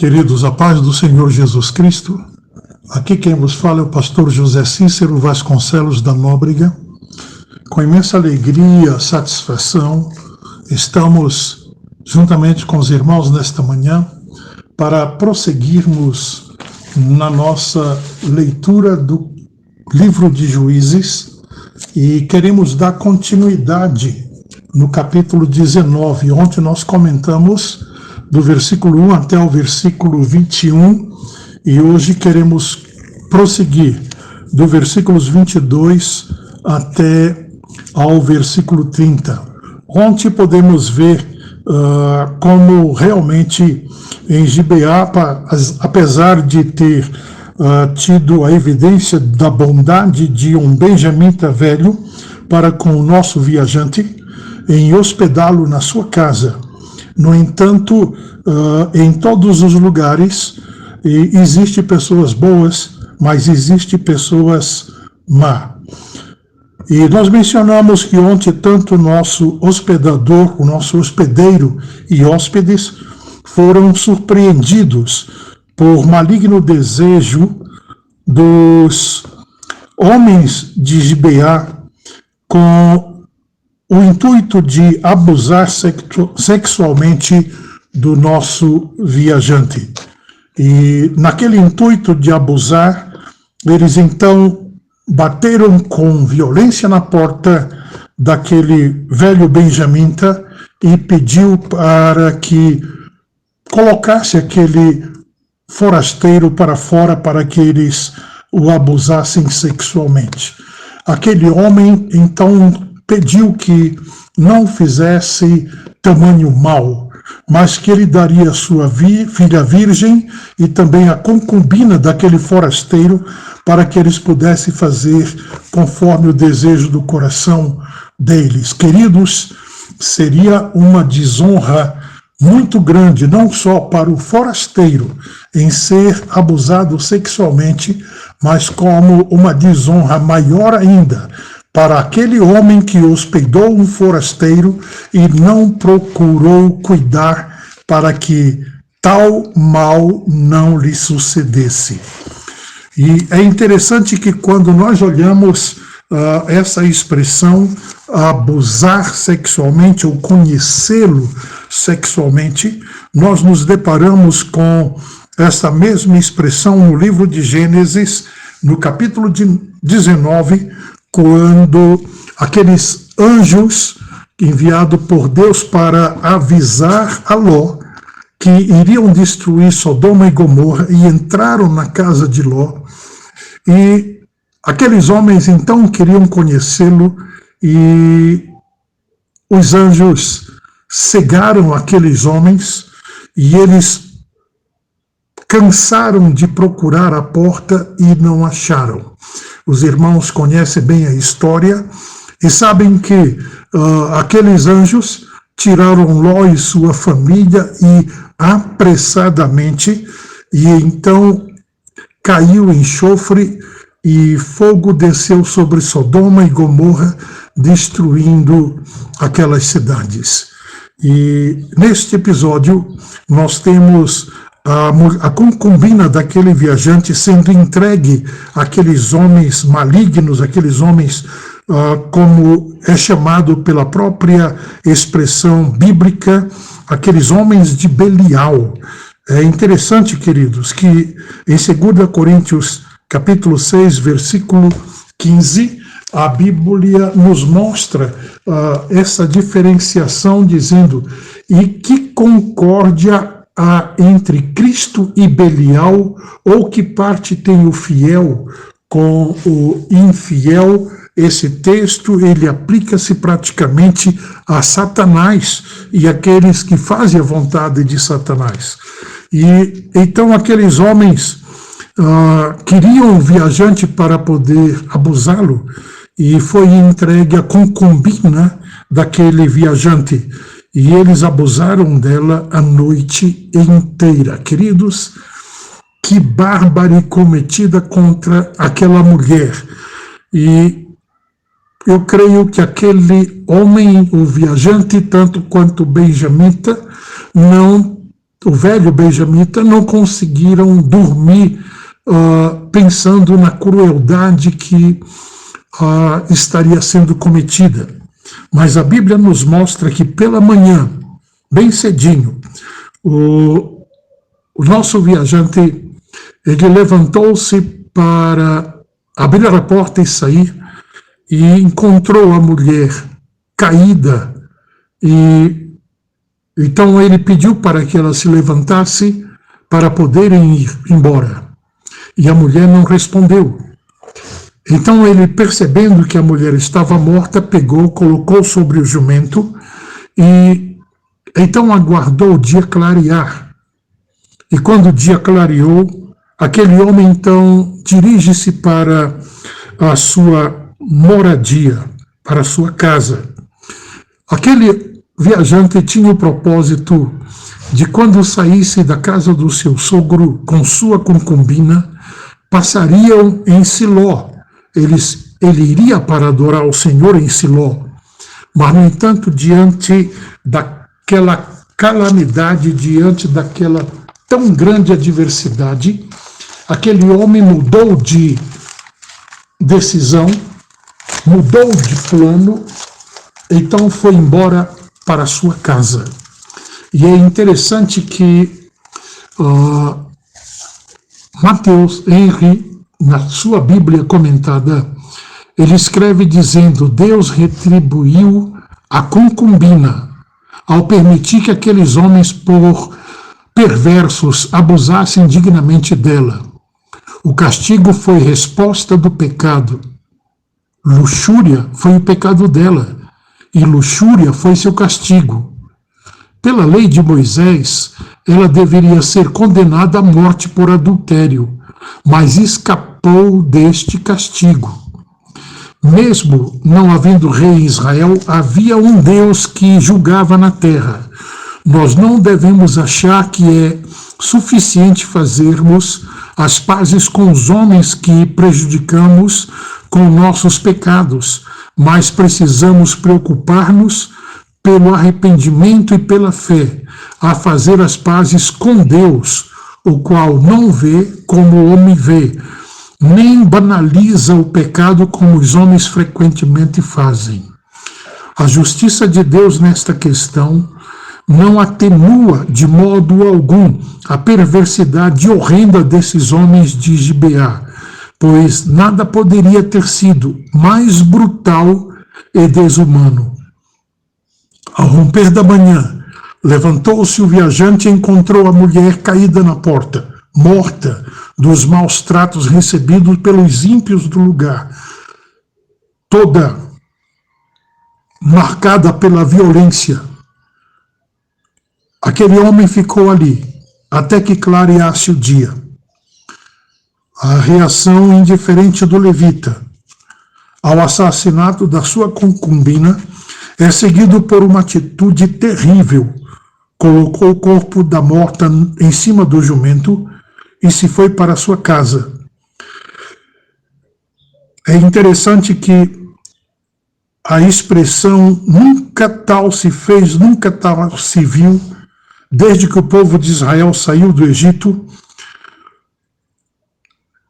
Queridos, a paz do Senhor Jesus Cristo. Aqui quem vos fala é o pastor José Cícero Vasconcelos da Nóbrega. Com imensa alegria, satisfação, estamos juntamente com os irmãos nesta manhã para prosseguirmos na nossa leitura do livro de Juízes e queremos dar continuidade no capítulo 19. Ontem nós comentamos do versículo 1 até o versículo 21 e hoje queremos prosseguir do versículos 22 até ao versículo 30. Ontem podemos ver como realmente em Gibeá, apesar de ter tido a evidência da bondade de um benjamita velho para com o nosso viajante, em hospedá-lo na sua casa. No entanto, em todos os lugares existem pessoas boas, mas existem pessoas más. E nós mencionamos que ontem tanto o nosso hospedador, o nosso hospedeiro e hóspedes foram surpreendidos por maligno desejo dos homens de Gibeá com o intuito de abusar sexualmente do nosso viajante. E naquele intuito de abusar, eles então bateram com violência na porta daquele velho benjamita e pediu para que colocasse aquele forasteiro para fora para que eles o abusassem sexualmente. Aquele homem então pediu que não fizesse tamanho mal, mas que ele daria a sua filha virgem e também a concubina daquele forasteiro para que eles pudessem fazer conforme o desejo do coração deles. Queridos, seria uma desonra muito grande, não só para o forasteiro em ser abusado sexualmente, mas como uma desonra maior ainda para aquele homem que hospedou um forasteiro e não procurou cuidar para que tal mal não lhe sucedesse. E é interessante que quando nós olhamos essa expressão, abusar sexualmente ou conhecê-lo sexualmente, nós nos deparamos com essa mesma expressão no livro de Gênesis, no capítulo 19, quando aqueles anjos enviados por Deus para avisar a Ló que iriam destruir Sodoma e Gomorra e entraram na casa de Ló, e aqueles homens então queriam conhecê-lo e os anjos cegaram aqueles homens e eles cansaram de procurar a porta e não acharam. Os irmãos conhecem bem a história e sabem que aqueles anjos tiraram Ló e sua família e apressadamente, e então caiu enxofre e fogo desceu sobre Sodoma e Gomorra, destruindo aquelas cidades. E neste episódio nós temos a concubina daquele viajante sendo entregue àqueles homens malignos, aqueles homens, como é chamado pela própria expressão bíblica, aqueles homens de Belial. É interessante, queridos, que em 2 Coríntios capítulo 6, versículo 15, a Bíblia nos mostra essa diferenciação, dizendo: e que concórdia há entre Cristo e Belial, ou que parte tem o fiel com o infiel? Esse texto, ele aplica-se praticamente a Satanás e aqueles que fazem a vontade de Satanás. E então aqueles homens queriam o viajante para poder abusá-lo, e foi entregue a concubina daquele viajante, e eles abusaram dela a noite inteira. Queridos, que bárbara cometida contra aquela mulher. E eu creio que aquele homem, o viajante, tanto quanto o benjamita, não o velho benjamita, não conseguiram dormir pensando na crueldade que estaria sendo cometida. Mas a Bíblia nos mostra que pela manhã, bem cedinho, o nosso viajante, ele levantou-se para abrir a porta e sair, e encontrou a mulher caída, e então ele pediu para que ela se levantasse para poderem ir embora. E a mulher não respondeu. Então ele, percebendo que a mulher estava morta, pegou, colocou sobre o jumento e então aguardou o dia clarear. E quando o dia clareou, aquele homem então dirige-se para a sua moradia, para a sua casa. Aquele viajante tinha o propósito de, quando saísse da casa do seu sogro com sua concubina, passariam em Siló. Ele iria para adorar o Senhor em Siló. Mas, no entanto, diante daquela calamidade, diante daquela tão grande adversidade, aquele homem mudou de decisão, mudou de plano, então foi embora para a sua casa. E é interessante que Mateus Henry, na sua Bíblia comentada, ele escreve dizendo: Deus retribuiu a concubina ao permitir que aqueles homens, por perversos, abusassem dignamente dela. O castigo foi resposta do pecado. Luxúria foi o pecado dela, e luxúria foi seu castigo. Pela lei de Moisés, ela deveria ser condenada à morte por adultério, mas escapou deste castigo. Mesmo não havendo rei em Israel, havia um Deus que julgava na terra. Nós não devemos achar que é suficiente fazermos as pazes com os homens que prejudicamos com nossos pecados, mas precisamos preocupar-nos pelo arrependimento e pela fé, a fazer as pazes com Deus, o qual não vê como o homem vê, nem banaliza o pecado como os homens frequentemente fazem. A justiça de Deus nesta questão não atenua de modo algum a perversidade horrenda desses homens de Gibeá, pois nada poderia ter sido mais brutal e desumano. Ao romper da manhã, levantou-se o viajante e encontrou a mulher caída na porta, morta dos maus tratos recebidos pelos ímpios do lugar, toda marcada pela violência. Aquele homem ficou ali até que clareasse o dia. A reação indiferente do levita ao assassinato da sua concubina é seguido por uma atitude terrível. Colocou o corpo da morta em cima do jumento e se foi para sua casa. É interessante que a expressão nunca tal se fez, nunca tal se viu, desde que o povo de Israel saiu do Egito,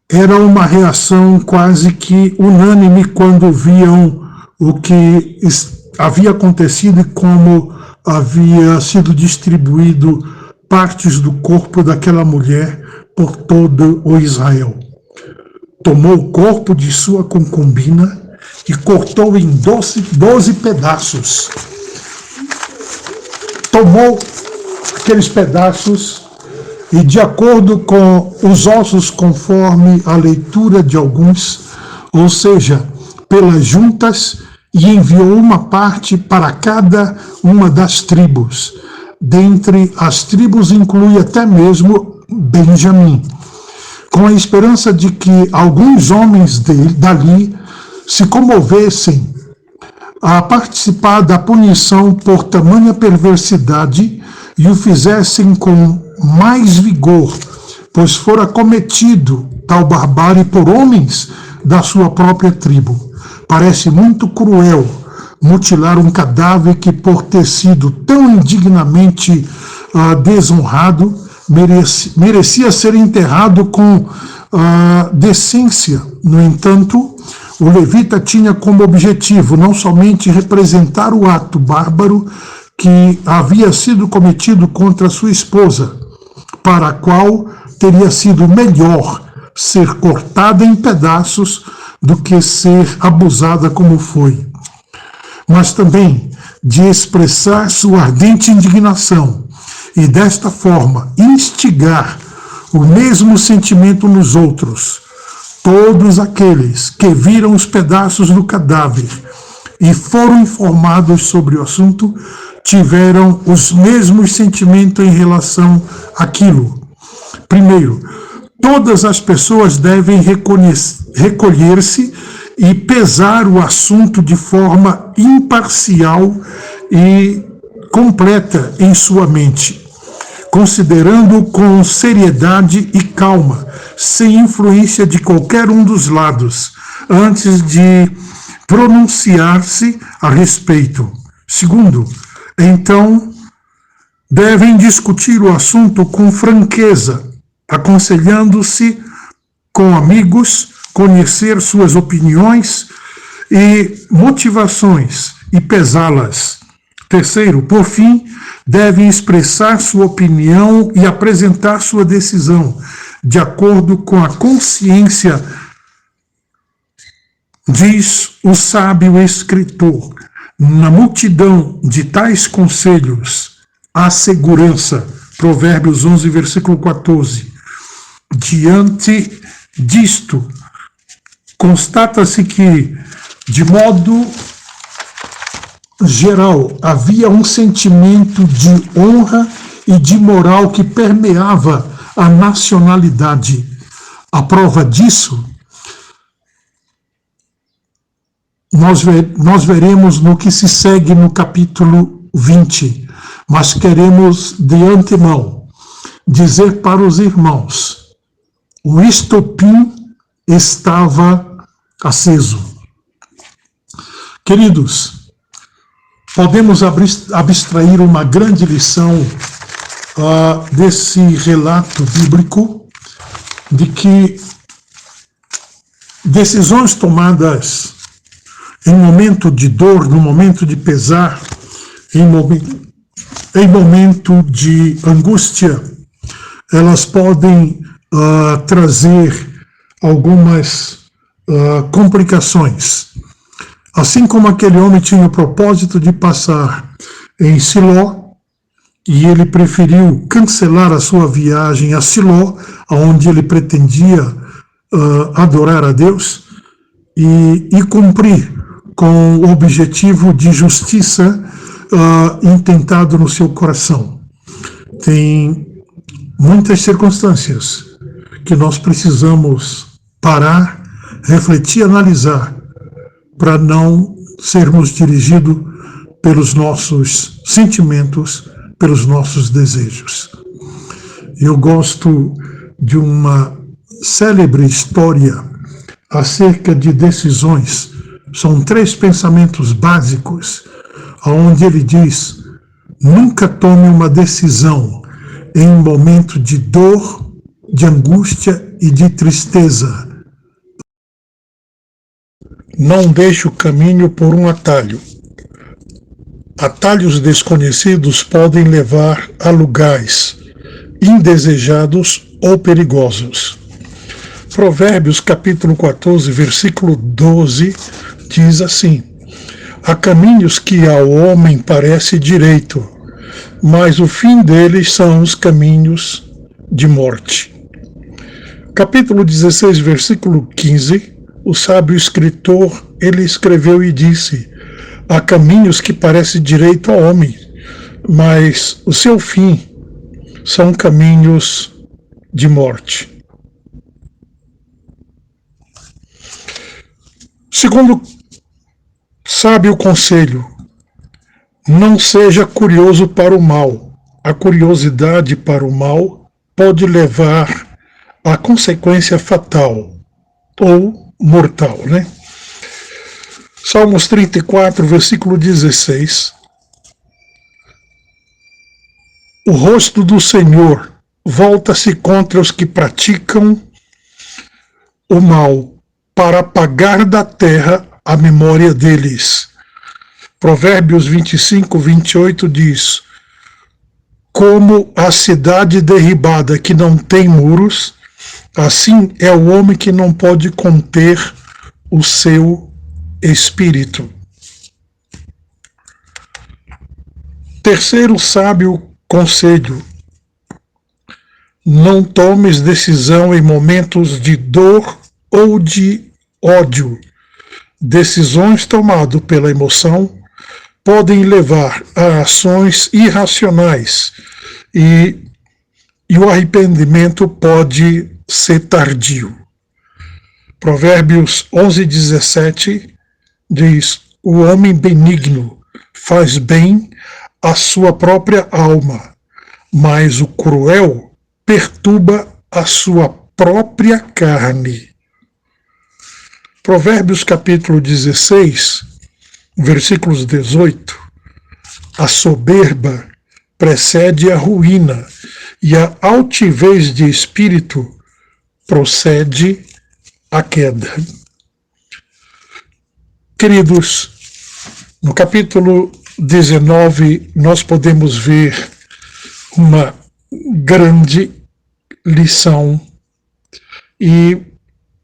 era uma reação quase que unânime quando viam o que havia acontecido e como havia sido distribuído partes do corpo daquela mulher por todo o Israel. Tomou o corpo de sua concubina e cortou em 12 pedaços. Tomou aqueles pedaços e, de acordo com os ossos, conforme a leitura de alguns, ou seja, pelas juntas, e enviou uma parte para cada uma das tribos. Dentre as tribos inclui até mesmo Benjamim, com a esperança de que alguns homens dali se comovessem a participar da punição por tamanha perversidade e o fizessem com mais vigor, pois fora cometido tal barbárie por homens da sua própria tribo. Parece muito cruel mutilar um cadáver que, por ter sido tão indignamente desonrado, merecia ser enterrado com decência. No entanto, o levita tinha como objetivo não somente representar o ato bárbaro que havia sido cometido contra sua esposa, para a qual teria sido melhor ser cortada em pedaços do que ser abusada como foi, mas também de expressar sua ardente indignação e, desta forma, instigar o mesmo sentimento nos outros. Todos aqueles que viram os pedaços do cadáver e foram informados sobre o assunto tiveram os mesmos sentimentos em relação àquilo. Primeiro, todas as pessoas devem recolher-se e pesar o assunto de forma imparcial e completa em sua mente, considerando com seriedade e calma, sem influência de qualquer um dos lados, antes de pronunciar-se a respeito. Segundo, então, devem discutir o assunto com franqueza, aconselhando-se com amigos, conhecer suas opiniões e motivações e pesá-las. Terceiro, por fim, devem expressar sua opinião e apresentar sua decisão, de acordo com a consciência, diz o sábio escritor. Na multidão de tais conselhos, há segurança. Provérbios 11, versículo 14. Diante disto, constata-se que, de modo geral, havia um sentimento de honra e de moral que permeava a nacionalidade. A prova disso nós veremos no que se segue no capítulo 20, mas queremos de antemão dizer para os irmãos: o estopim estava aceso. Queridos, podemos abstrair uma grande lição desse relato bíblico, de que decisões tomadas em momento de dor, no momento de pesar, em momento de angústia, elas podem trazer algumas complicações. Assim como aquele homem tinha o propósito de passar em Siló, e ele preferiu cancelar a sua viagem a Siló, onde ele pretendia adorar a Deus, e cumprir com o objetivo de justiça intentado no seu coração. Tem muitas circunstâncias que nós precisamos parar, refletir, analisar, para não sermos dirigidos pelos nossos sentimentos, pelos nossos desejos. Eu gosto de uma célebre história acerca de decisões. São 3 pensamentos básicos, onde ele diz: nunca tome uma decisão em um momento de dor, de angústia e de tristeza. Não deixe o caminho por um atalho. Atalhos desconhecidos podem levar a lugares indesejados ou perigosos. Provérbios capítulo 14, versículo 12, diz assim: há caminhos que ao homem parece direito, mas o fim deles são os caminhos de morte. Capítulo 16, versículo 15, o sábio escritor, ele escreveu e disse: há caminhos que parecem direito ao homem, mas o seu fim são caminhos de morte. Segundo sábio conselho, não seja curioso para o mal. A curiosidade para o mal pode levar a consequência fatal ou mortal, né? Salmos 34, versículo 16. o rosto do Senhor volta-se contra os que praticam o mal, para apagar da terra a memória deles. Provérbios 25, 28 diz: como a cidade derribada que não tem muros, assim é o homem que não pode conter o seu espírito. Terceiro sábio conselho: não tomes decisão em momentos de dor ou de ódio. Decisões tomadas pela emoção podem levar a ações irracionais e o arrependimento pode ser tardio. Provérbios 11:17 diz: o homem benigno faz bem à sua própria alma, mas o cruel perturba a sua própria carne. Provérbios capítulo 16, versículos 18. A soberba precede a ruína, e a altivez de espírito procede à queda. Queridos, no capítulo 19 nós podemos ver uma grande lição, e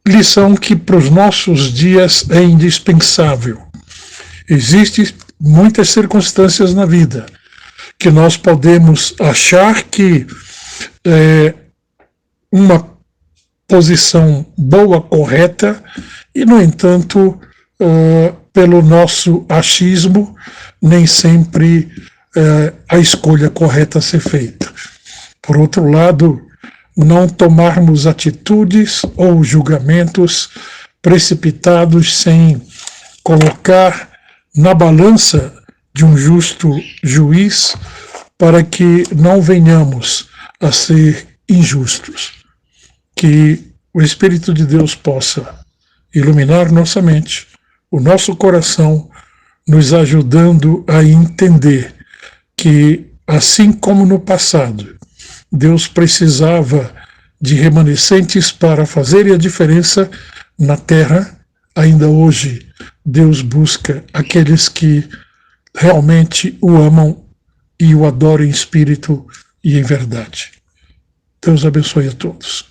lição que para os nossos dias é indispensável. Existem muitas circunstâncias na vida que nós podemos achar que uma posição boa, correta, e, no entanto, pelo nosso achismo, nem sempre a escolha correta a ser feita. Por outro lado, não tomarmos atitudes ou julgamentos precipitados sem colocar na balança de um justo juiz, para que não venhamos a ser injustos. Que o Espírito de Deus possa iluminar nossa mente, o nosso coração, nos ajudando a entender que, assim como no passado, Deus precisava de remanescentes para fazerem a diferença na terra, ainda hoje Deus busca aqueles que realmente o amam e o adoram em espírito e em verdade. Deus abençoe a todos.